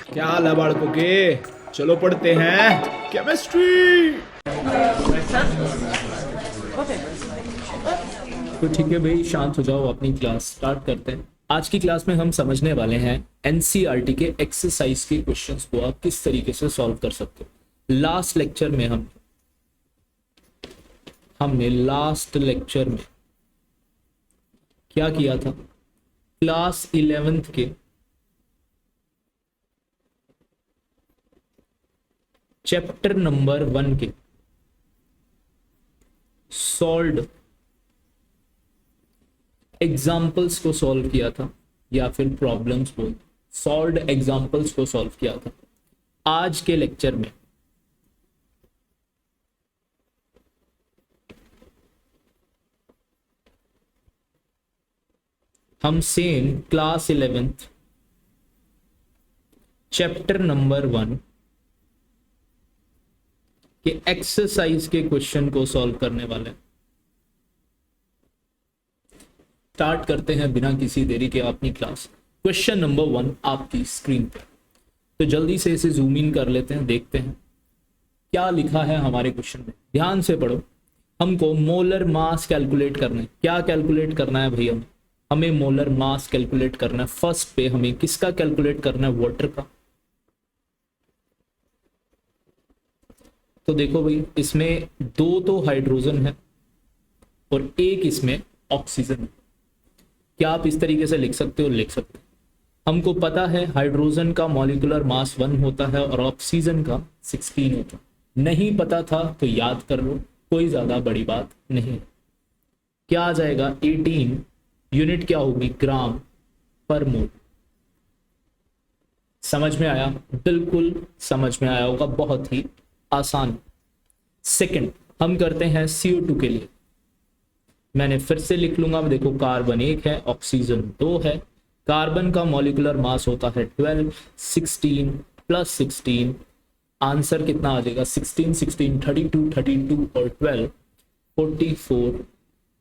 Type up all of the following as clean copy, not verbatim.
क्या हाल है बालकों के? चलो पढ़ते हैं केमिस्ट्री। तो ठीक है भाई, शांत हो जाओ, अपनी क्लास स्टार्ट करते हैं। आज की क्लास में हम समझने वाले हैं एनसीईआरटी के एक्सरसाइज के क्वेश्चंस को आप किस तरीके से सॉल्व कर सकते हो। लास्ट लेक्चर में हमने लास्ट लेक्चर में क्या किया था? क्लास 11th के चैप्टर नंबर 1 के सॉल्व्ड एग्जाम्पल्स को सॉल्व किया था, या फिर प्रॉब्लम्स बोल, सॉल्व्ड एग्जाम्पल्स को सॉल्व किया था। आज के लेक्चर में हम same class 11th chapter number 1 के एक्सरसाइज के क्वेश्चन को सॉल्व करने वाले हैं। स्टार्ट करते हैं बिना किसी देरी के अपनी क्लास। क्वेश्चन नंबर 1 आपकी स्क्रीन पर, तो जल्दी से इसे जूम इन कर लेते हैं, देखते हैं क्या लिखा है हमारे क्वेश्चन में। ध्यान से पढ़ो। हमको मोलर मास कैलकुलेट करना है। क्या कैलकुलेट करना है भैया? हमें मोलर मास कैलकुलेट करना है। फर्स्ट पे हमें किसका कैलकुलेट करना है? वाटर का। तो देखो भाई, इसमें दो तो हाइड्रोजन है और एक इसमें ऑक्सीजन है। क्या आप इस तरीके से लिख सकते हो? लिख सकते हो। हमको पता है हाइड्रोजन का मॉलिक्यूलर मास 1 होता है और ऑक्सीजन का 16 होता है। नहीं पता था तो याद कर लो, कोई ज्यादा बड़ी बात नहीं। क्या आ जाएगा? 18। यूनिट क्या होगी? ग्राम पर मोल। समझ में आया? बिल्कुल समझ में आया होगा, बहुत ही आसान। सेकंड हम करते हैं CO2 के लिए। मैंने फिर से लिख लूंगा, देखो कार्बन 1 है, ऑक्सीजन 2 है। कार्बन का मॉलिक्यूलर मास होता है 12, 16 प्लस 16, आंसर कितना आ जाएगा? 16 16 32 32 और 12 44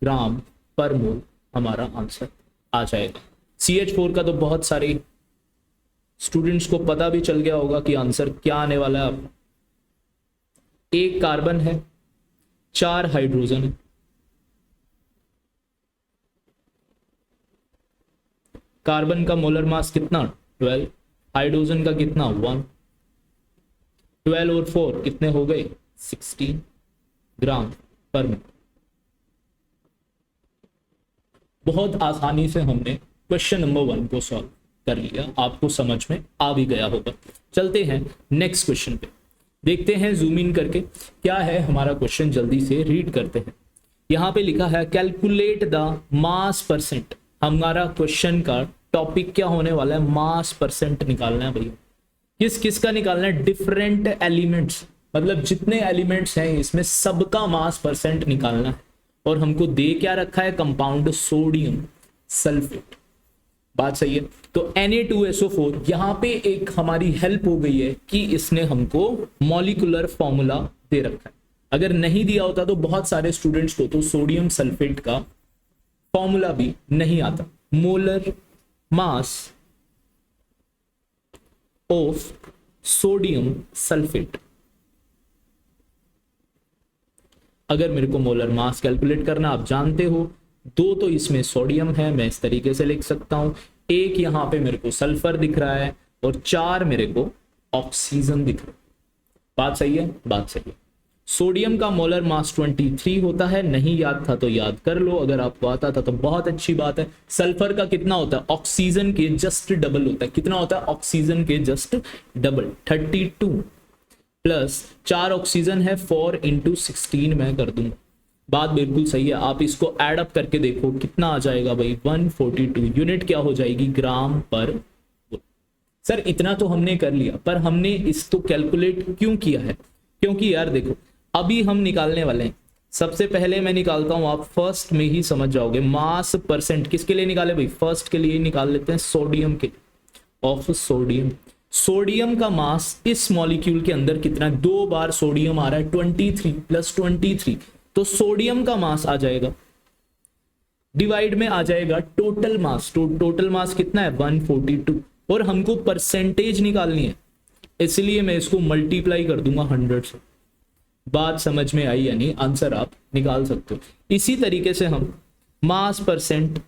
ग्राम पर मोल हमारा आंसर आ जाएगा। CH4 का तो बहुत सारे स्टूडेंट्स को पता भी चल गया होगा कि आंसर क्या आने वाला है आपका। एक कार्बन है, 4 हाइड्रोजन है। कार्बन का मोलर मास कितना? 12। हाइड्रोजन का कितना? 1। 12 और 4 कितने हो गए? 16 ग्राम पर मोल। बहुत आसानी से हमने क्वेश्चन नंबर 1 को सॉल्व कर लिया, आपको समझ में आ भी गया होगा। चलते हैं नेक्स्ट क्वेश्चन पे, देखते हैं जूम इन करके क्या है हमारा क्वेश्चन। जल्दी से रीड करते हैं। यहां पे लिखा है कैलकुलेट द मास परसेंट। हमारा क्वेश्चन का टॉपिक क्या होने वाला है? मास परसेंट निकालना है भैया। किस किस का निकालना है? डिफरेंट एलिमेंट्स, मतलब जितने एलिमेंट्स हैं इसमें सबका मास परसेंट निकालना है। और हमको दे क्या रखा है? Compound sodium sulphate. बात सही है। तो Na2SO4 यहां पे एक हमारी हेल्प हो गई है कि इसने हमको मॉलिक्यूलर फॉर्मूला दे रखा है। अगर नहीं दिया होता तो बहुत सारे स्टूडेंट्स को तो सोडियम सल्फेट का फॉर्मूला भी नहीं आता। Molar mass of sodium sulphate. अगर मेरे को मोलर मास कैलकुलेट करना, आप जानते हो, 2 तो इसमें सोडियम है, मैं इस तरीके से लिख सकता हूं। 1 यहां पे मेरे को सल्फर दिख रहा है और 4 मेरे को ऑक्सीजन दिख रहा है। बात सही है? बात सही है। सोडियम का मोलर मास 23 होता है। नहीं याद था तो याद कर लो, अगर आपको आता था तो बहुत अच्छी बात है। सल्फर का कितना होता है? ऑक्सीजन के जस्ट डबल होता है। कितना होता है? ऑक्सीजन के जस्ट डबल, 32 प्लस 4 ऑक्सीजन है, 4 × 16 मैं कर दूंगा। बात बिल्कुल सही है। आप इसको ऐड अप करके देखो कितना आ जाएगा भाई? 142। यूनिट क्या हो जाएगी? ग्राम पर मोल। सर इतना तो हमने कर लिया, पर हमने इसको कैलकुलेट क्यों किया है? क्योंकि यार देखो, अभी हम निकालने वाले हैं। सबसे पहले मैं निकालता हूं, आप फर्स्ट में ही समझ जाओगे। मास परसेंट किसके लिए निकाले भाई? फर्स्ट के लिए निकाल लेते हैं, सोडियम के, ऑफ सोडियम। सोडियम का मास इस मॉलिक्यूल के अंदर कितना? 2 बार सोडियम आ रहा है, 23 प्लस 23, तो सोडियम का मास आ जाएगा, डिवाइड में आ जाएगा टोटल मास। टोटल मास कितना है? 142। और हमको परसेंटेज निकालनी है, इसलिए मैं इसको मल्टीप्लाई कर दूंगा 100 से। बात समझ में आई? यानी आंसर आप निकाल सकते हो। इसी तरीके से हम मास परसेंट,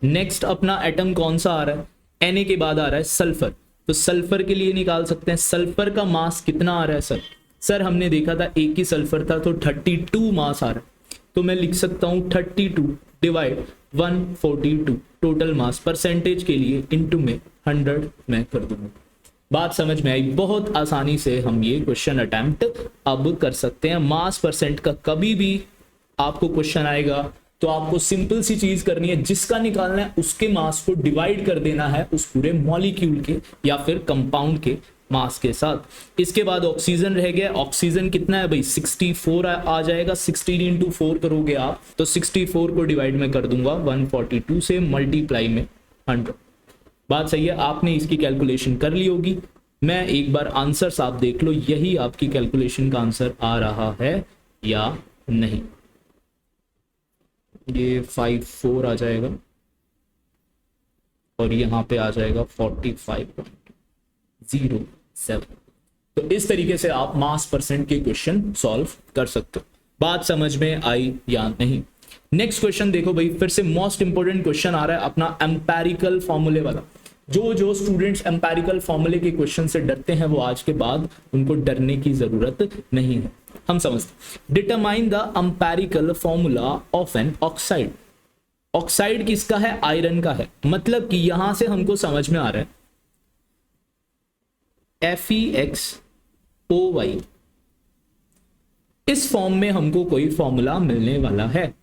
नेक्स्ट अपना एटम कौन सा आ रहा है, Na के बाद आ रहा है सल्फर, तो सल्फर के लिए निकाल सकते हैं। सल्फर का मास कितना आ रहा है सर हमने देखा था एक ही सल्फर था तो 32 मास आ रहा है, तो मैं लिख सकता हूं 32 डिवाइड 142 टोटल मास, परसेंटेज के लिए इनटू में 100 मैं कर दूंगा। बात समझ में आई? बहुत आसानी से हम ये क्वेश्चन अटेम्प्ट अब कर सकते हैं। मास परसेंट का कभी भी आपको क्वेश्चन आएगा तो आपको सिंपल सी चीज करनी है, जिसका निकालना है उसके मास को डिवाइड कर देना है उस पूरे मॉलिक्यूल के या फिर कंपाउंड के मास के साथ। इसके बाद ऑक्सीजन रह गया। ऑक्सीजन कितना है भाई? 64 आ जाएगा। 16 इंटू 4 करोगे आप तो 64 को डिवाइड में कर दूंगा 142 से, मल्टीप्लाई में 100। बात सही है? आपने इसकी कैलकुलेशन कर ली होगी। मैं एक बार आंसर आप देख लो, यही आपकी कैलकुलेशन का आंसर आ रहा है या नहीं। ये 54 आ जाएगा और यहां पे आ जाएगा 45.07। तो इस तरीके से आप मास परसेंट के क्वेश्चन सॉल्व कर सकते हो। बात समझ में आई या नहीं? नेक्स्ट क्वेश्चन देखो भाई, फिर से मोस्ट इंपोर्टेंट क्वेश्चन आ रहा है अपना एम्पेरिकल फॉर्मूले वाला। जो स्टूडेंट्स एम्पेरिकल फॉर्मूले के क्वेश्चन से डरते हैं वो आज के बाद उनको डरने की जरूरत नहीं है। हम समझते। Determine the empirical formula of an oxide. Oxide किसका है? आयरन का है। मतलब कि यहां से हमको समझ में आ रहा है FeXOY, इस फॉर्म में हमको कोई फॉर्मूला मिलने वाला है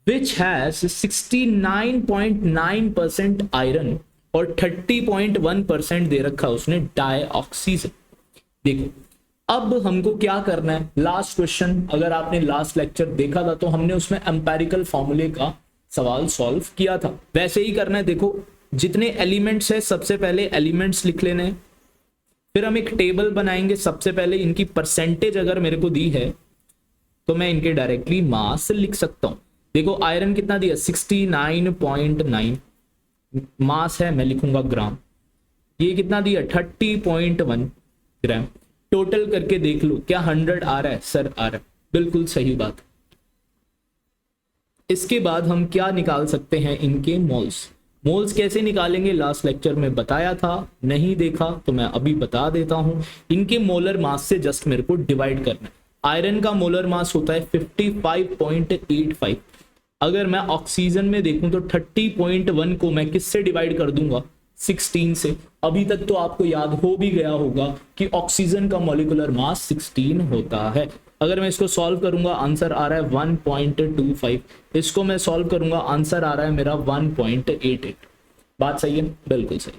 विच हैज 69.9% आयरन और 30.1% दे रखा उसने डाइऑक्सीजन। देखो अब हमको क्या करना है, लास्ट क्वेश्चन अगर आपने लास्ट लेक्चर देखा था तो हमने उसमें एम्पेरिकल फॉर्मूले का सवाल सॉल्व किया था, वैसे ही करना है। देखो जितने एलिमेंट्स है सबसे पहले एलिमेंट्स लिख लेने हैं, फिर हम एक टेबल बनाएंगे। सबसे पहले इनकी परसेंटेज अगर मेरे को दी है तो मैं इनके डायरेक्टली मास लिख सकता हूं। देखो आयरन कितना दिया? 69.9 मास है, मैं लिखूंगा ग्राम। ये कितना दिया? 30.1 ग्राम। टोटल करके देख लो क्या 100 आ रहा है? सर आ रहा है, बिल्कुल सही बात। इसके बाद हम क्या निकाल सकते हैं? इनके मोल्स। मोल्स कैसे निकालेंगे लास्ट लेक्चर में बताया था, नहीं देखा तो मैं अभी बता देता हूं। इनके मोलर मास से जस्ट मेरे को डिवाइड करना है। आयरन का मोलर मास होता है 55.85। अगर मैं ऑक्सीजन में देखूं तो 30.1 को मैं किससे डिवाइड कर दूंगा? 16 से। अभी तक तो आपको याद हो भी गया होगा कि ऑक्सीजन का मॉलिक्यूलर मास 16 होता है। अगर मैं इसको सॉल्व करूंगा आंसर आ रहा है 1.25। इसको मैं सॉल्व करूंगा आंसर आ रहा है मेरा 1.88। बात सही है? बिल्कुल सही।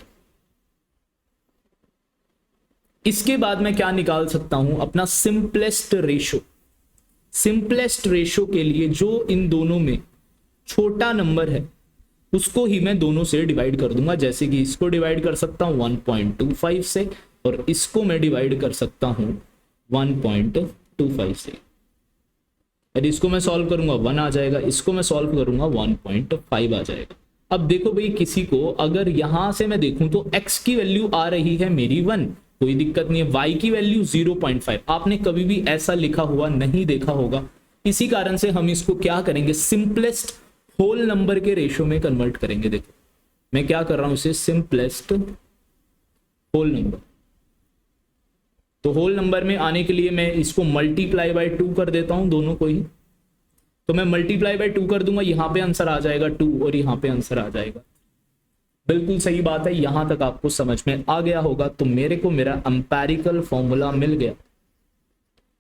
इसके बाद मैं क्या निकाल सकता हूं? अपना सिंपलेस्ट रेशो। सिंपलेस्ट रेशो के लिए जो इन दोनों में छोटा नंबर है उसको ही मैं दोनों से डिवाइड कर दूंगा। जैसे कि इसको डिवाइड कर सकता हूं 1.25 से और इसको मैं डिवाइड कर सकता हूं 1.25 से। यदि इसको मैं सॉल्व करूंगा 1 आ जाएगा, इसको मैं सॉल्व करूंगा 1.5 आ जाएगा। अब देखो भाई किसी को अगर यहां से मैं देखूं तो x की वैल्यू आ रही है मेरी 1, कोई दिक्कत नहीं है। y की वैल्यू 0.5 आपने कभी भी ऐसा लिखा हुआ नहीं देखा होगा। इसी कारण से हम इसको क्या करेंगे? सिंपलेस्ट होल नंबर के रेशो में कन्वर्ट करेंगे। देखो मैं क्या कर रहा हूं इसे, सिंपलेस्ट होल नंबर। तो होल नंबर में आने के लिए मैं इसको मल्टीप्लाई बाय 2 कर देता हूं दोनों को ही। तो मैं मल्टीप्लाई बाय 2 कर दूंगा, यहां पे आंसर आ जाएगा 2 और यहां पे आंसर आ जाएगा। बिल्कुल सही बात है, यहां तक आपको समझ में आ गया होगा। तो मेरे को मेरा एम्पेरिकल फॉर्मूला मिल गया।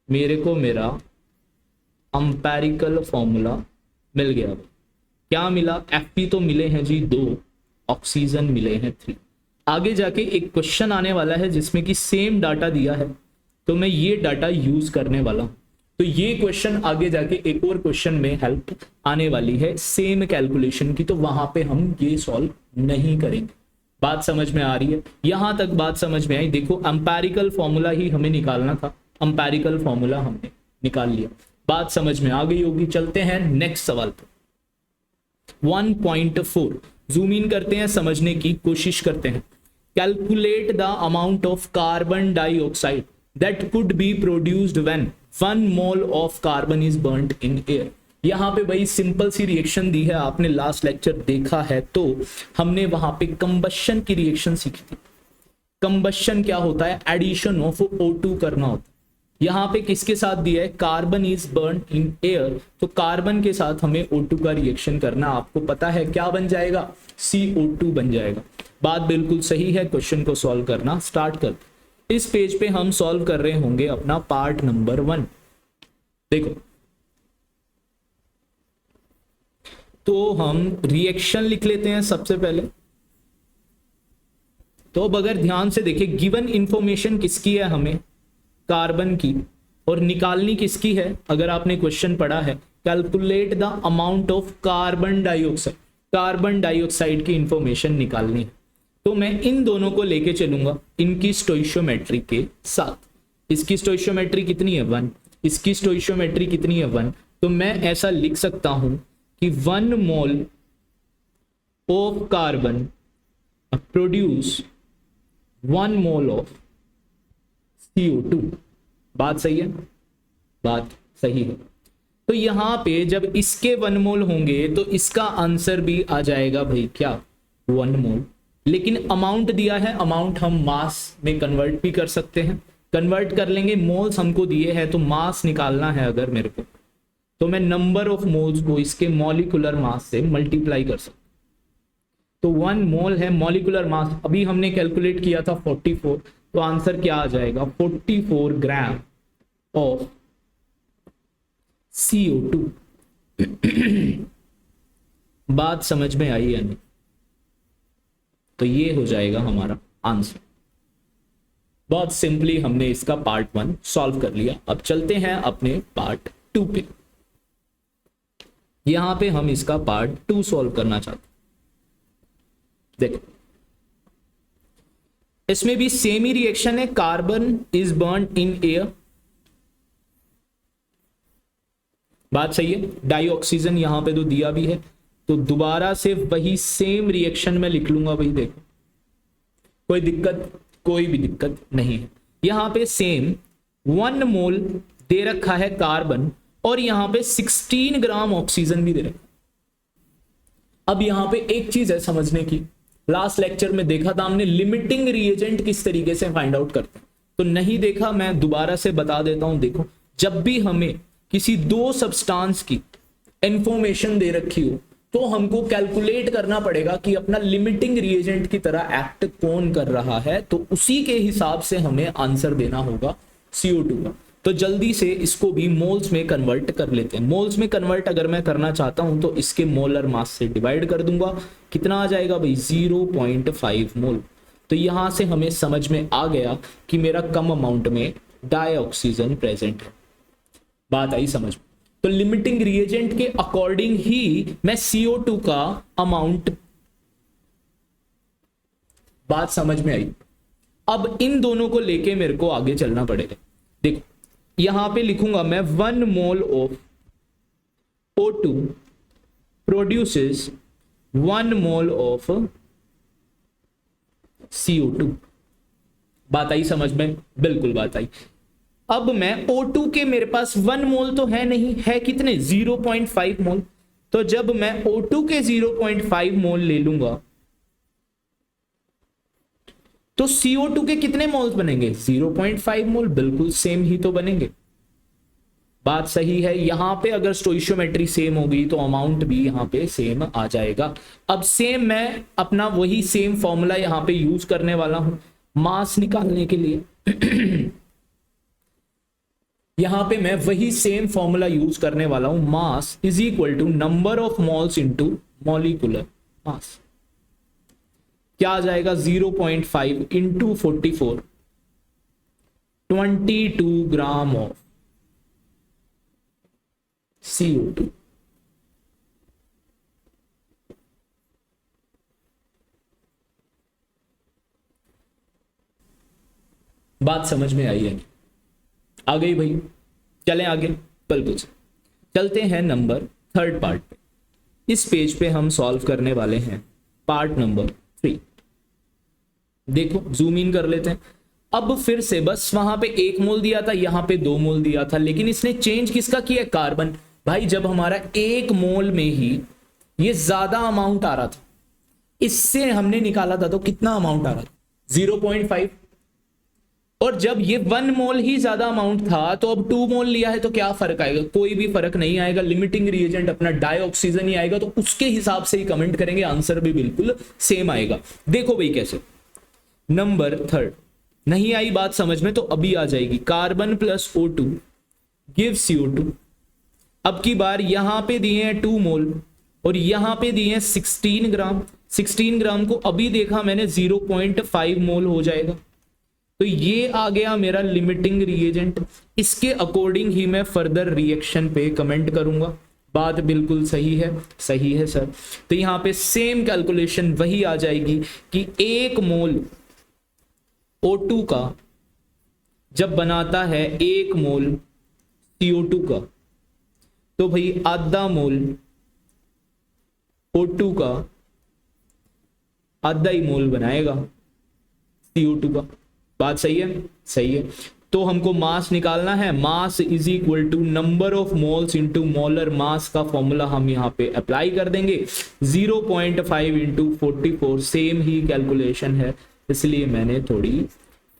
मेरे को मेरा एम्पेरिकल फॉर्मूला मिल गया। क्या मिला? Fp तो मिले हैं जी 2, ऑक्सीजन मिले हैं 3। आगे जाके एक क्वेश्चन आने वाला है जिसमें कि सेम डाटा दिया है, तो मैं ये डाटा यूज करने वाला हूं। तो ये क्वेश्चन आगे जाके एक और क्वेश्चन में हेल्प आने वाली है सेम कैलकुलेशन की, तो वहां पे हम ये सॉल्व नहीं करेंगे। बात समझ में आ रही है? यहां तक बात समझ में आई? देखो एम्पेरिकल फॉर्मूला ही हमें निकालना था, एम्पेरिकल फॉर्मूला हमने निकाल लिया। बात समझ में आ गई होगी। चलते हैं नेक्स्ट सवाल पर। 1.4 जूम इन करते हैं, समझने की कोशिश करते हैं। Calculate the amount of carbon dioxide that could be produced when 1 mole of carbon is burned in air. यहाँ पे भाई सिंपल सी रिएक्शन दी है, आपने लास्ट लेक्चर देखा है तो हमने वहां पे कंबशन की रिएक्शन सीखी थी। कंबशन क्या होता है, एडिशन ऑफ O2 करना होता है। यहाँ पे किसके साथ दिया है, carbon is burn in air, तो कार्बन के साथ हमें O2 का रिएक्शन करना, आपको पता है क्या बन जाएगा, CO2 बन जाएगा। बात बिल्कुल सही है, क्वेश्चन को सॉल्व करना स्टार्ट कर। इस पेज पे हम सॉल्व कर रहे होंगे अपना पार्ट नंबर 1। देखो तो हम रिएक्शन लिख लेते हैं सबसे पहले। तो अब अगर ध्यान से देखें, गिवन इंफॉर्मेशन किसकी है, हमें कार्बन की, और निकालनी किसकी है, अगर आपने क्वेश्चन पढ़ा है calculate the amount of carbon dioxide, carbon dioxide की इंफॉर्मेशन निकालनी है। तो मैं इन दोनों को लेके चलूंगा इनकी स्टोइशियोमेट्री के साथ। इसकी स्टोइशियोमेट्री कितनी है 1, इसकी स्टोइशियोमेट्री कितनी है 1, तो मैं ऐसा लिख सकता हूं कि 1 mole of carbon produce 1 mole of CO2। बात सही है, बात सही है। तो यहां पे जब इसके 1 मोल होंगे तो इसका आंसर भी आ जाएगा भाई क्या, 1 मोल। लेकिन अमाउंट दिया है, अमाउंट हम मास में कन्वर्ट भी कर सकते हैं, कन्वर्ट कर लेंगे। मोल्स हमको दिए हैं तो मास निकालना है अगर मेरे को, तो मैं नंबर ऑफ मोल्स को इसके मॉलिक्यूलर मास से मल्टीप्लाई कर सकता हूं। तो 1 मोल है मॉलिक्यूलर मास, अभी हमने कैलकुलेट किया था 44, तो आंसर क्या आ जाएगा 44 ग्राम ऑफ CO2। बात समझ में आई है नहीं, तो ये हो जाएगा हमारा आंसर। बहुत सिंपली हमने इसका पार्ट 1 सॉल्व कर लिया। अब चलते हैं अपने पार्ट 2 पे। यहां पे हम इसका पार्ट 2 सॉल्व करना चाहते हैं। देखो इसमें भी सेम ही रिएक्शन है, carbon is burn in air, बात सही है। डाइऑक्सीजन यहां पे तो दिया भी है, तो दोबारा से वही सेम रिएक्शन में लिख लूंगा भाई। देखो कोई दिक्कत, कोई भी दिक्कत नहीं है। यहां पे सेम 1 मोल दे रखा है कार्बन, और यहां पे 16 ग्राम ऑक्सीजन भी दे रखा। अब यहां पे एक चीज है समझने की, लास्ट लेक्चर में देखा था हमने लिमिटिंग रिएजेंट किस तरीके से फाइंड आउट करते हैं, तो नहीं देखा मैं दोबारा से बता देता हूं। देखो जब भी हमें किसी 2 सब्सटेंस की इंफॉर्मेशन दे रखी हो तो हमको कैलकुलेट करना पड़ेगा कि अपना लिमिटिंग रिएजेंट की तरह एक्ट कौन कर रहा है, तो उसी के हिसाब से हमें आंसर देना होगा CO2 का। तो जल्दी से इसको भी मोल्स में कन्वर्ट कर लेते हैं। मोल्स में कन्वर्ट अगर मैं करना चाहता हूं तो इसके मोलर मास से डिवाइड कर दूंगा, कितना आ जाएगा भाई 0.5 मोल। तो यहां से हमें समझ में आ गया कि मेरा कम अमाउंट में डाइऑक्सीजन प्रेजेंट है। बात आई समझ में। तो लिमिटिंग रिएजेंट के अकॉर्डिंग ही मैं CO2 का अमाउंट, बात समझ में आई। अब इन दोनों को लेके मेरे को आगे चलना पड़ेगा। देखो यहां पे लिखूंगा मैं 1 mole of O2 produces 1 mole of CO2। बात आई समझ में, बिल्कुल बात आई। अब मैं O2 के मेरे पास 1 मोल तो है नहीं, है कितने 0.5 मोल। तो जब मैं O2 के 0.5 मोल ले लूंगा तो CO2 के कितने मोल्स बनेंगे 0.5 मोल, बिल्कुल सेम ही तो बनेंगे। बात सही है। यहां पे अगर स्टोइशियोमेट्री सेम होगी तो अमाउंट भी यहां पे सेम आ जाएगा। अब सेम मैं अपना वही सेम फॉर्मूला यहां पे यूज करने वाला हूं मास निकालने के लिए। यहां पे मैं वही सेम फॉर्मूला यूज करने वाला हूं, mass is equal to number of moles into molecular mass. क्या आ जाएगा 0.5 इंटू 44, 22 ग्राम ऑफ CO2। बात समझ में आई है, आ गई भाई। चलें आगे, बिल्कुल चलते हैं नंबर 3rd पार्ट पे। इस पेज पे हम सॉल्व करने वाले हैं पार्ट नंबर 3। देखो जूम इन कर लेते हैं। अब फिर से बस वहां पे 1 मोल दिया था, यहां पे 2 मोल दिया था, लेकिन इसने चेंज किसका किया? कार्बन। भाई जब हमारा 1 मोल में ही ये ज्यादा अमाउंट आ रहा था, इससे हमने निकाला था तो कितना अमाउंट आ रहा था? 0.5। और जब ये 1 मोल ही ज्यादा अमाउंट था तो अब 2 मोल लिया है तो क्या फर्क आएगा? कोई भी फर्क नहीं आएगा। लिमिटिंग रिएजेंट अपना डाइऑक्सीजन ही आएगा, तो उसके हिसाब से ही कमेंट करेंगे, आंसर भी बिल्कुल सेम आएगा। देखो भाई कैसे। नंबर 3 नहीं आई बात समझ में तो अभी आ जाएगी। Carbon plus O2 give CO2। अब की बार यहां पे दिए हैं 2 मोल और यहां पे दिए हैं 16 ग्राम। 16 ग्राम को अभी देखा मैंने 0.5 मोल हो जाएगा। तो ये आ गया मेरा लिमिटिंग रिएजेंट। इसके अकॉर्डिंग ही मैं फर्दर रिएक्शन पे कमेंट करूंगा। बात बिल्कुल सही है, सही है सर। तो यहां पे सेम कैलकुलेशन वही आ जाएगी कि 1 मोल O2 का जब बनाता है 1 मोल CO2 का, तो भाई आधा मोल O2 का आधा ही मोल बनाएगा CO2 का। बात सही है, सही है। तो हमको मास निकालना है। Mass is equal to number of moles into molar mass का फॉर्मूला हम यहां पे अप्लाई कर देंगे। 0.5 इंटू 44 सेम ही कैलकुलेशन है, इसलिए मैंने थोड़ी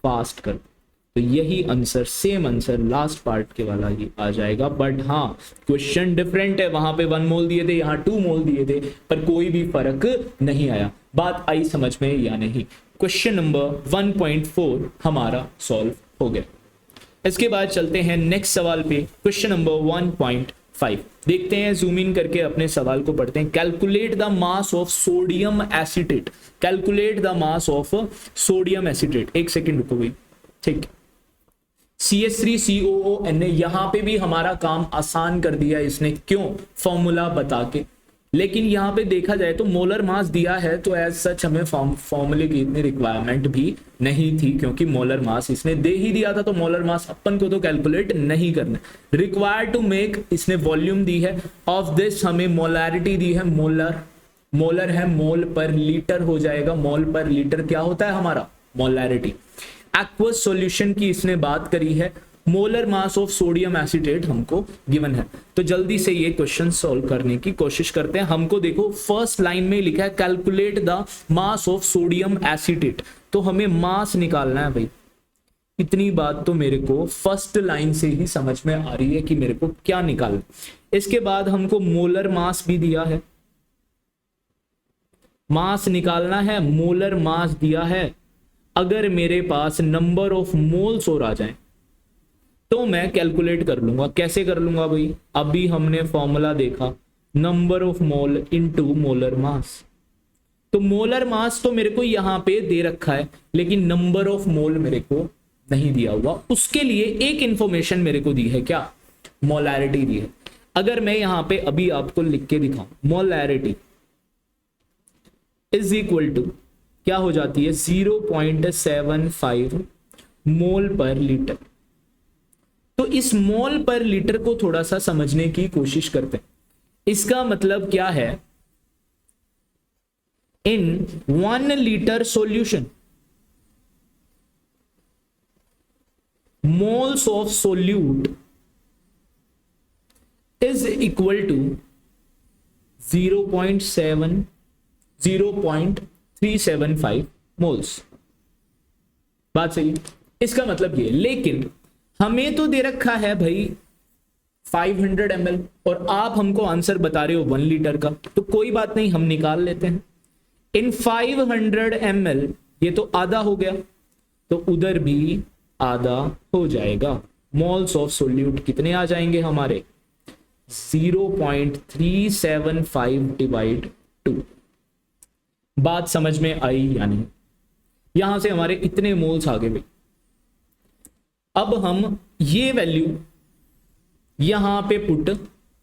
फास्ट कर। तो यही answer, same answer last part के वाला ही आ जाएगा। बट हाँ क्वेश्चन डिफरेंट है, वहां पे 1 मोल दिए थे, यहाँ 2 मोल दिए थे, पर कोई भी फर्क नहीं आया। बात आई समझ में या नहीं? क्वेश्चन नंबर 1.4 हमारा सॉल्व हो गया। इसके बाद चलते हैं नेक्स्ट सवाल पे। क्वेश्चन नंबर 1.5 देखते हैं, जूम इन करके अपने सवाल को पढ़ते हैं। Calculate the mass of sodium acetate. Calculate the mass of sodium acetate. एक सेकेंड रुको भाई, ठीक। CH3COO, यहां पे भी हमारा काम आसान कर दिया इसने। क्यों? फॉर्मूला बता के। लेकिन यहां पे देखा जाए तो मोलर मास दिया है, तो एज सच हमें फॉर्मूले की इतनी रिक्वायरमेंट भी नहीं थी, क्योंकि मोलर मास इसने दे ही दिया था। तो मोलर मास अपन को तो कैलकुलेट नहीं करना। रिक्वायर्ड टू मेक, इसने वॉल्यूम दी है। ऑफ दिस हमें मोलैरिटी दी है। मोलर है, मोल पर लीटर हो जाएगा। मोल पर लीटर क्या होता है हमारा? मोलैरिटी। एक्वस सॉल्यूशन की इसने बात करी है। Molar mass of sodium acetate हमको गिवन है। तो जल्दी से ये क्वेश्चन सॉल्व करने की कोशिश करते हैं। हमको देखो फर्स्ट लाइन में लिखा है calculate the mass of sodium acetate, तो हमें मास निकालना है भाई। इतनी बात तो मेरे को फर्स्ट लाइन से ही समझ में आ रही है कि मेरे को क्या निकालना। इसके बाद हमको मोलर मास भी दिया है, मास निकालना है। मोलर मास दिया है। अगर मेरे पास नंबर ऑफ मोल्स और आ जाए तो मैं कैलकुलेट कर लूंगा। कैसे कर लूंगा भाई? अभी हमने फॉर्मूला देखा, number of mole into molar मास। तो मोलर मास तो मेरे को यहां पे दे रखा है, लेकिन नंबर ऑफ मोल मेरे को नहीं दिया हुआ। उसके लिए एक इंफॉर्मेशन मेरे को दी है, क्या? मोलैरिटी दी है। अगर मैं यहां पे अभी आपको लिख के दिखाऊं, मोलैरिटी इज इक्वल टू क्या हो जाती है? 0.75 मोल पर लीटर। तो इस मोल पर लीटर को थोड़ा सा समझने की कोशिश करते हैं। इसका मतलब क्या है? In 1 litre solution, moles of solute is equal to 0.375 moles. बात सही है? इसका मतलब ये, लेकिन हमें तो दे रखा है भाई 500 ml और आप हमको आंसर बता रहे हो 1 लीटर का। तो कोई बात नहीं, हम निकाल लेते हैं। इन 500 ml ये तो आधा हो गया, तो उधर भी आधा हो जाएगा। मोल्स ऑफ सोल्यूट कितने आ जाएंगे हमारे? 0.375 डिवाइड 2। बात समझ में आई या नहीं? यहां से हमारे इतने मोल्स आ गए भाई। अब हम ये वैल्यू यहां पे पुट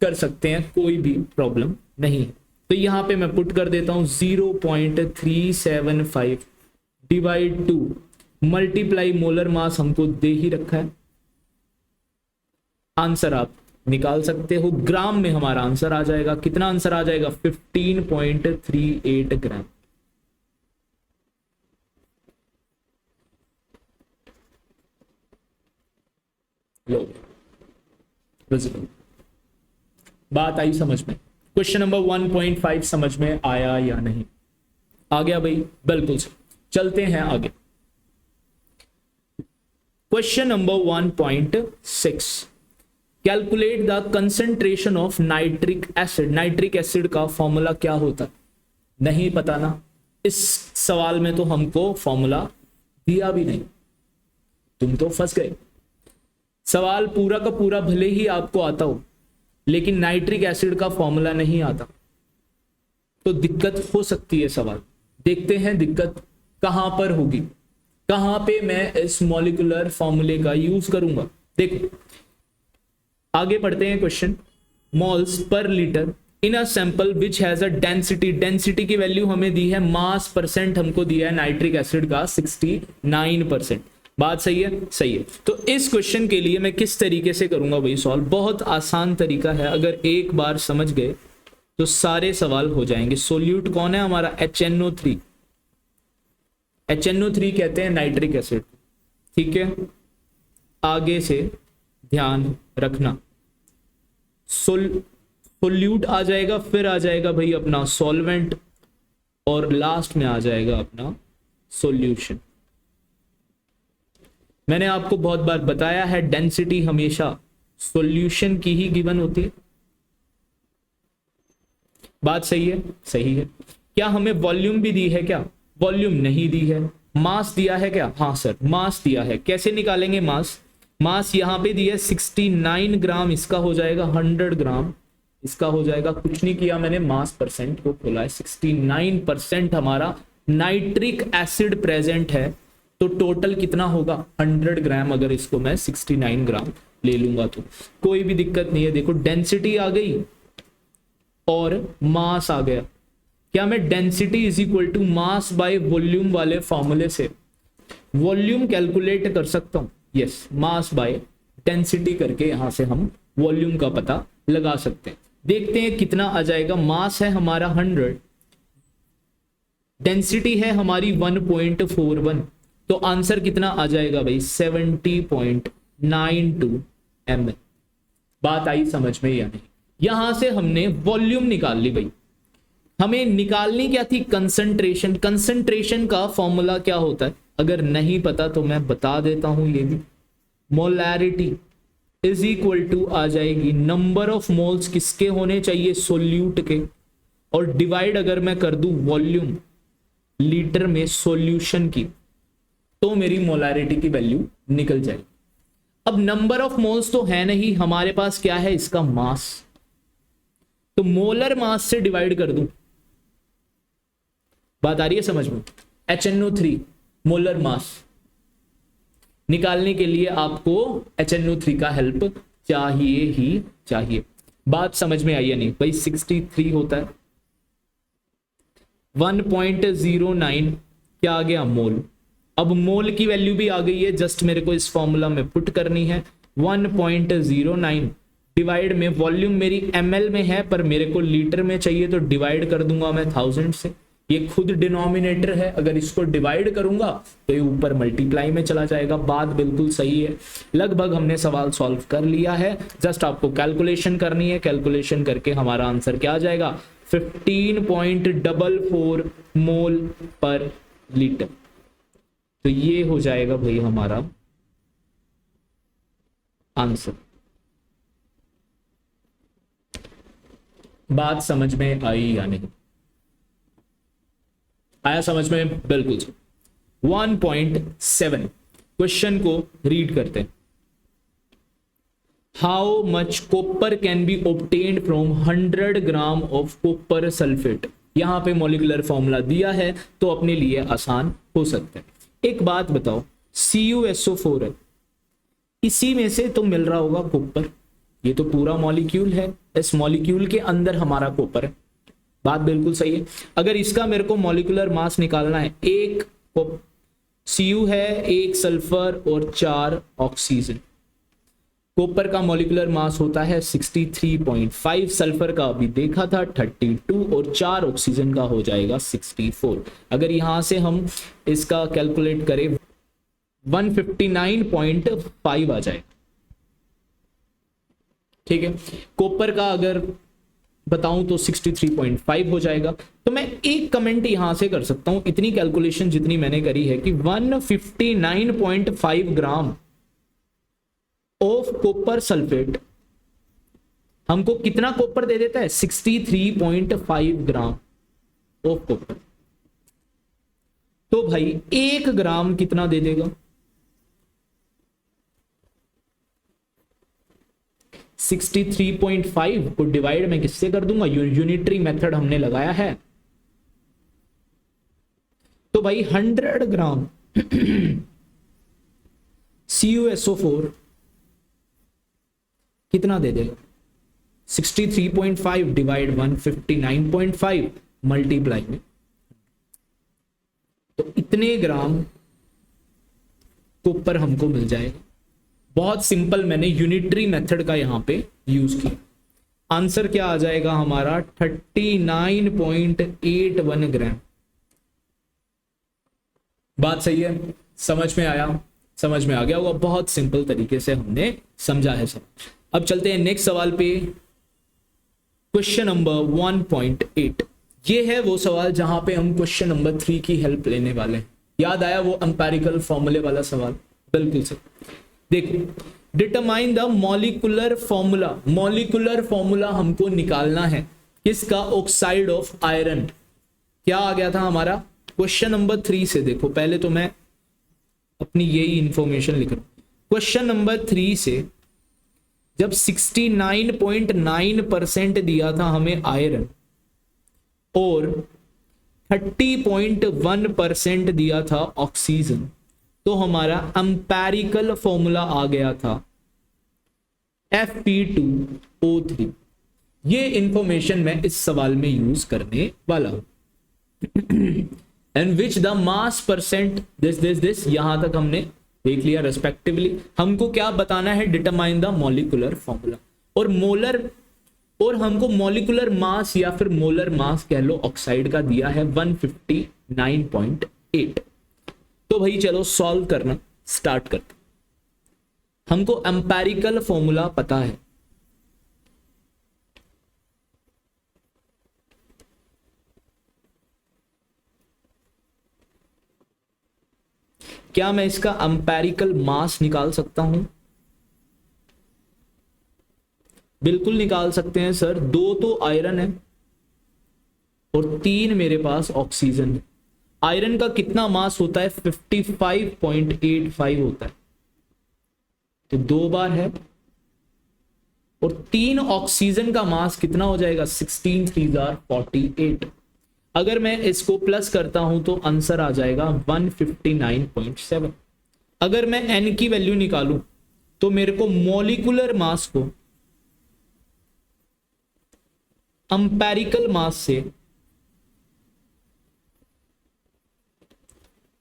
कर सकते हैं, कोई भी प्रॉब्लम नहीं है। तो यहां पे मैं पुट कर देता हूं 0.375 डिवाइड 2 मल्टीप्लाई मोलर मास हमको दे ही रखा है। आंसर आप निकाल सकते हो, ग्राम में हमारा आंसर आ जाएगा। कितना आंसर आ जाएगा? 15.38 ग्राम। लो विजिबल। बात आई समझ में? क्वेश्चन नंबर 1.5 समझ में आया या नहीं? आ गया भाई? बिल्कुल सही। चलते हैं आगे। Question number 1.6, calculate the concentration of nitric acid. Nitric acid का फॉर्मूला क्या होता है? नहीं पता ना? इस सवाल में तो हमको फॉर्मूला दिया भी नहीं, तुम तो फंस गए। सवाल पूरा का पूरा भले ही आपको आता हो, लेकिन नाइट्रिक एसिड का फॉर्मूला नहीं आता, तो दिक्कत हो सकती है। सवाल देखते हैं दिक्कत कहां पर होगी, कहां पे मैं इस मॉलिक्यूलर फॉर्मूले का यूज करूंगा। देखो आगे पढ़ते हैं question. Moles per litre in a sample which has a density, density की वैल्यू हमें दी है, मास परसेंट हमको दिया है नाइट्रिक एसिड का 69%। बात सही है? सही है। तो इस क्वेश्चन के लिए मैं किस तरीके से करूंगा भाई सॉल्व? बहुत आसान तरीका है, अगर एक बार समझ गए तो सारे सवाल हो जाएंगे। सोल्यूट कौन है हमारा? HNO3। HNO3 कहते हैं नाइट्रिक एसिड, ठीक है? आगे से ध्यान रखना, सोल्यूट आ जाएगा, फिर आ जाएगा भाई अपना सॉल्वेंट, और लास्ट में आ जाएगा अपना सॉल्यूशन। मैंने आपको बहुत बार बताया है, डेंसिटी हमेशा सॉल्यूशन की ही गिवन होती है। बात सही है? सही है। क्या हमें वॉल्यूम भी दी है? क्या वॉल्यूम नहीं दी है? मास दिया है क्या? हाँ सर मास दिया है। कैसे निकालेंगे मास? मास यहां पे दिया है 69 ग्राम, इसका हो जाएगा 100 ग्राम, इसका हो जाएगा, कुछ नहीं किया मैंने, मास परसेंट को खोला है, 69% हमारा नाइट्रिक एसिड प्रेजेंट है। तो टोटल कितना होगा? 100 ग्राम। अगर इसको मैं 69 ग्राम ले लूंगा तो कोई भी दिक्कत नहीं है। देखो डेंसिटी आ गई और मास आ गया। क्या मैं density is equal to mass by volume वाले फॉर्मूले से वॉल्यूम कैलकुलेट कर सकता हूं? यस, मास बाय डेंसिटी करके यहां से हम वॉल्यूम का पता लगा सकते हैं। देखते हैं कितना आ जाएगा। मास है हमारा 100, डेंसिटी है हमारी 1.41, तो आंसर कितना आ जाएगा भाई? 70.92 ml। बात आई समझ में या नहीं? यहां से हमने वॉल्यूम निकाल ली भाई। हमें निकालनी क्या थी? कंसंट्रेशन। कंसंट्रेशन का फॉर्मूला क्या होता है? अगर नहीं पता तो मैं बता देता हूं, ये भी मोलैरिटी इज इक्वल टू आ जाएगी नंबर ऑफ मोल्स किसके होने चाहिए? सोल्यूट के, और डिवाइड अगर मैं कर दूं वॉल्यूम लीटर में सॉल्यूशन की, तो मेरी मोलैरिटी की वैल्यू निकल जाएगी। अब नंबर ऑफ मोल्स तो है नहीं हमारे पास, क्या है इसका? मास। तो मोलर मास से डिवाइड कर दूं, बात आ रही है समझ में? HNO3 मोलर मास निकालने के लिए आपको HNO3 का हेल्प चाहिए ही चाहिए। बात समझ में आई या नहीं भाई? 63 होता है, 1.09 क्या आ गया? मोल। अब मोल की वैल्यू भी आ गई है, जस्ट मेरे को इस फॉर्मूला में पुट करनी है। 1.09 डिवाइड में वॉल्यूम मेरी ml में है, पर मेरे को लीटर में चाहिए, तो डिवाइड कर दूंगा मैं 1000 से। ये खुद डिनोमिनेटर है, अगर इसको डिवाइड करूंगा तो ये ऊपर मल्टीप्लाई में चला जाएगा। बात बिल्कुल सही है। लगभग हमने सवाल सॉल्व कर लिया है, जस्ट आपको कैलकुलेशन करनी है। कैलकुलेशन करके हमारा आंसर क्या आ जाएगा? 15.44 मोल पर लीटर। तो ये हो जाएगा भाई हमारा आंसर। बात समझ में आई या नहीं? आया समझ में? बिल्कुल। 1.7 क्वेश्चन को रीड करते हैं। How much copper can be obtained from 100 gram of copper sulphate. यहां पे मॉलिक्यूलर फॉर्मूला दिया है, तो अपने लिए आसान हो सकता है। एक बात बताओ, CuSO4 है, इसी में से तो मिल रहा होगा कॉपर। ये तो पूरा मॉलिक्यूल है, इस मॉलिक्यूल के अंदर हमारा कॉपर है। बात बिल्कुल सही है। अगर इसका मेरे को मॉलिक्यूलर मास निकालना है, एक Cu है, एक सल्फर और 4 ऑक्सीजन। कॉपर का मॉलिक्यूलर मास होता है 63.5, सल्फर का अभी देखा था 32, और 4 ऑक्सीजन का हो जाएगा 64। अगर यहां से हम इसका कैलकुलेट करें 159.5 आ जाएगा। ठीक है। कॉपर का अगर बताऊं तो 63.5 हो जाएगा। तो मैं एक कमेंट यहां से कर सकता हूं, इतनी कैलकुलेशन जितनी मैंने करी है कि 159.5 ग्राम ऑफ कॉपर सल्फेट हमको कितना कॉपर दे देता है, 63.5 ग्राम ऑफ कॉपर। तो भाई 1 ग्राम कितना दे देगा, 63.5 को डिवाइड मैं किससे कर दूंगा, यूनिटरी मेथड हमने लगाया है। तो भाई 100 ग्राम CuSO4 कितना दे देगा, 63.5 डिवाइड 159.5 मल्टीप्लाई में, तो इतने ग्राम कॉपर हमको मिल जाएगा। बहुत सिंपल, मैंने यूनिटरी मेथड का यहां पे यूज किया। आंसर क्या आ जाएगा हमारा, 39.81 ग्राम। बात सही है, समझ में आया, समझ में आ गया होगा, बहुत सिंपल तरीके से हमने समझा है सब। अब चलते हैं नेक्स्ट सवाल पे, क्वेश्चन नंबर 1.8। ये है वो सवाल जहां पे हम क्वेश्चन नंबर 3 की हेल्प लेने वाले हैं। याद आया वो एम्पेरिकल फॉर्मूले वाला सवाल, बिल्कुल सही। देखो, determine the molecular formula, molecular formula हमको निकालना है किसका, ऑक्साइड ऑफ आयरन। क्या आ गया था हमारा क्वेश्चन नंबर 3 से, देखो पहले तो मैं अपनी यही इंफॉर्मेशन लिख रहा हूं। क्वेश्चन नंबर 3 से जब 69.9% दिया था हमें आयरन और 30.1% दिया था ऑक्सीजन, तो हमारा एम्पेरिकल फॉर्मूला आ गया था Fe2O3। ये इंफॉर्मेशन मैं इस सवाल में यूज करने वाला हूं। And which the mass percent this यहां तक हमने देख लिया रेस्पेक्टिवली। हमको क्या बताना है, डिटरमाइन द मॉलिक्यूलर फॉर्मूला और मोलर, और हमको मॉलिक्यूलर मास या फिर मोलर मास कह लो ऑक्साइड का दिया है 159.8। तो भाई चलो सॉल्व करना स्टार्ट करते। हमको एम्पेरिकल फॉर्मूला पता है, क्या मैं इसका एम्पेरिकल मास निकाल सकता हूं, बिल्कुल निकाल सकते हैं सर। 2 तो आयरन है और 3 मेरे पास ऑक्सीजन है। आयरन का कितना मास होता है, 55.85 होता है, तो 2 बार है। और 3 ऑक्सीजन का मास कितना हो जाएगा, 16 3 48। अगर मैं इसको प्लस करता हूं तो आंसर आ जाएगा 159.7। अगर मैं n की वैल्यू निकालूं तो मेरे को मॉलिक्यूलर मास को एम्पेरिकल मास से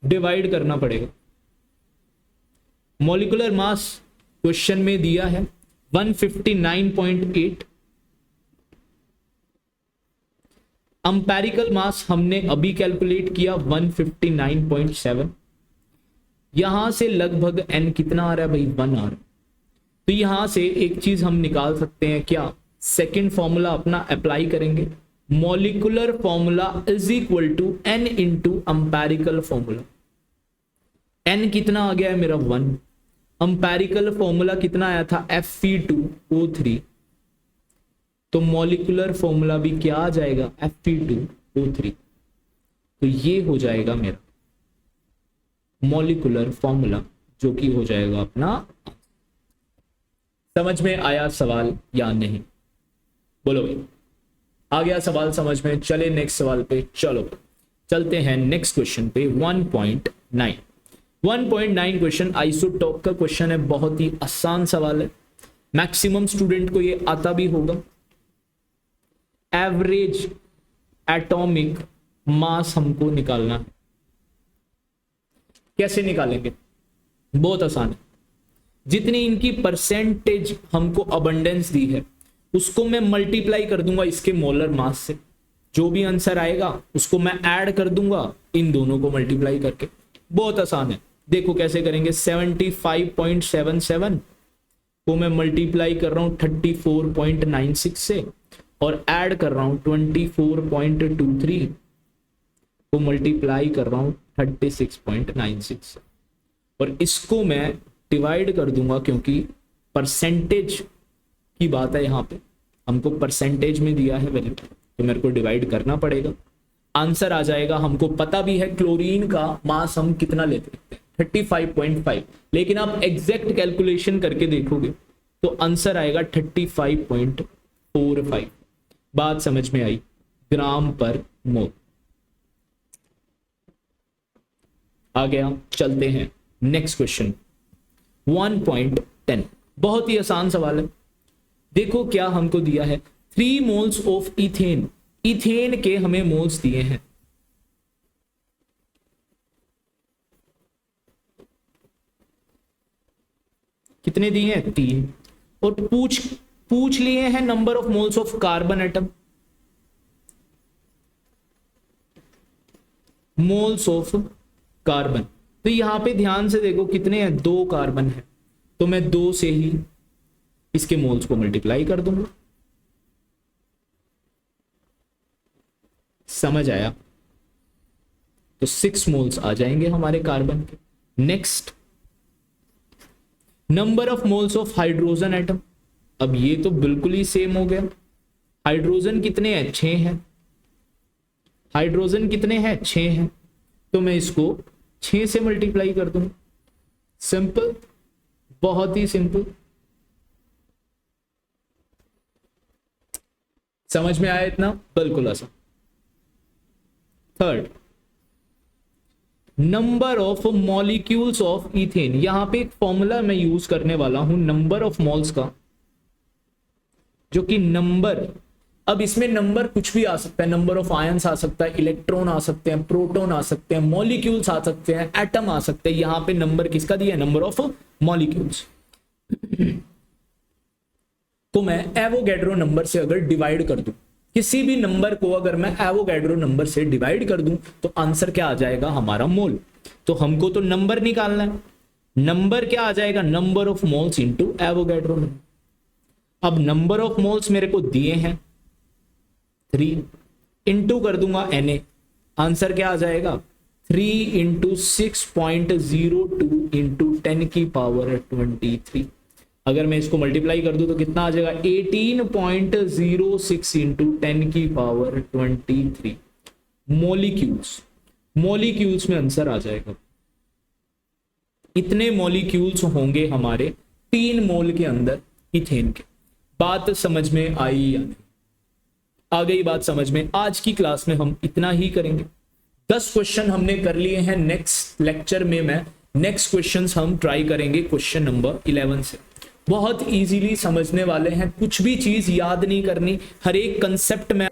डिवाइड करना पड़ेगा। मॉलिक्यूलर मास क्वेश्चन में दिया है 159.8, एम्पेरिकल मास हमने अभी कैलकुलेट किया 159.7। यहां से लगभग n कितना आ रहा है भाई, 1 आ रहा है। तो यहां से एक चीज हम निकाल सकते हैं, क्या, सेकेंड फॉर्मूला अपना अप्लाई करेंगे। Molecular formula is equal to n into empirical formula. n कितना आ गया है मेरा 1, एम्पेरिकल फॉर्मूला कितना आया था Fe2O3, तो मॉलिक्यूलर फॉर्मूला भी क्या आ जाएगा, Fe2O3। तो ये हो जाएगा मेरा मॉलिक्यूलर फॉर्मूला, जो कि हो जाएगा अपना। समझ में आया सवाल या नहीं, बोलो भाई, आ गया सवाल समझ में। चले नेक्स्ट सवाल पे, चलो चलते हैं नेक्स्ट क्वेश्चन पे। 1.9 क्वेश्चन आइसोटोप का क्वेश्चन है, बहुत ही आसान सवाल है, मैक्सिमम स्टूडेंट को ये आता भी होगा। एवरेज एटॉमिक मास हमको निकालना है। कैसे निकालेंगे, बहुत आसान है। जितनी इनकी परसेंटेज हमको अबंडेंस दी है उसको मैं मल्टीप्लाई कर दूंगा इसके मोलर मास से, जो भी आंसर आएगा उसको मैं ऐड कर दूंगा इन दोनों को मल्टीप्लाई करके। बहुत आसान है, देखो कैसे करेंगे। 75.77 को मैं मल्टीप्लाई कर रहा हूँ 34.96 से और ऐड कर रहा हूँ 24.23 को मल्टीप्लाई कर रहा हूँ 36.96 से, और इसको मैं डिवाइड कर दूंगा क्योंकि परसेंटेज की बात है, यहाँ पे हमको परसेंटेज में दिया है वैल्यू, तो मेरे को डिवाइड करना पड़ेगा। आंसर आ जाएगा, हमको पता भी है क्लोरीन का मास हम कितना लेते हैं 35.5, लेकिन आप एग्जैक्ट कैलकुलेशन करके देखोगे तो आंसर आएगा 35.45। बात समझ में आई? ग्राम पर मोल। आ गया, चलते हैं नेक्स्ट क्वेश्चन 1.10। बहुत ही आसान सवाल है। देखो क्या हमको दिया है, 3 मोल्स ऑफ इथेन। इथेन के हमें मोल्स दिए हैं, कितने दिए हैं? 3। और पूछ लिए हैं number of moles of carbon atom, moles of carbon. तो यहां पे ध्यान से देखो कितने हैं, 2 कार्बन है, तो मैं 2 से ही इसके मोल्स को मल्टीप्लाई कर दूंगा। समझ आया? तो 6 मोल्स आ जाएंगे हमारे कार्बन के। Next, number of moles of hydrogen atom. अब ये तो बिल्कुल ही सेम हो गया। हाइड्रोजन कितने हैं? 6 हैं। हाइड्रोजन कितने हैं? 6 हैं। तो मैं इसको 6 से मल्टीप्लाई कर दूंगा। सिंपल, बहुत ही सिंपल। समझ में आया इतना? बिल्कुल आसान। Third, number of molecules of ethane. यहां पे एक फॉर्मूला मैं यूज करने वाला हूं नंबर ऑफ मोल्स का, जो कि नंबर, अब इसमें नंबर कुछ भी आ सकता है, नंबर ऑफ आयंस आ सकता है, इलेक्ट्रॉन आ सकते हैं, प्रोटॉन आ सकते हैं, मॉलिक्यूल्स आ सकते हैं, एटम आ सकते हैं। यहां पे नंबर किसका दिया है? नंबर ऑफ मॉलिक्यूल्स को मैं एवोगैड्रो नंबर से अगर डिवाइड कर दूं, किसी भी नंबर को अगर मैं एवोगैड्रो नंबर से डिवाइड कर दूं, तो आंसर क्या आ जाएगा? हमारा मोल। तो हमको तो नंबर निकालना है। नंबर क्या आ जाएगा? Number of moles into Avogadro number. अब नंबर ऑफ मोल्स मेरे को दिए हैं 3, इंटू कर दूंगा Na। आंसर क्या आ जाएगा? 3 इंटू 6.02 इंटू 10 की पावर 23। अगर मैं इसको मल्टीप्लाई कर दूं तो कितना आ जाएगा? 18.06 इंटू 10 की पावर 23 मॉलिक्यूल्स। मॉलिक्यूल्स में आंसर आ जाएगा। इतने मॉलिक्यूल्स होंगे हमारे 3 मोल के अंदर इथेन के। बात समझ में आई या नहीं? आ गई बात समझ में? आज की क्लास में हम इतना ही करेंगे। 10 क्वेश्चन हमने कर लिए हैं। नेक्स्ट लेक्चर में मैं नेक्स्ट क्वेश्चंस हम ट्राई करेंगे क्वेश्चन नंबर 11 से। बहुत इजीली समझने वाले हैं, कुछ भी चीज याद नहीं करनी, हर एक कंसेप्ट में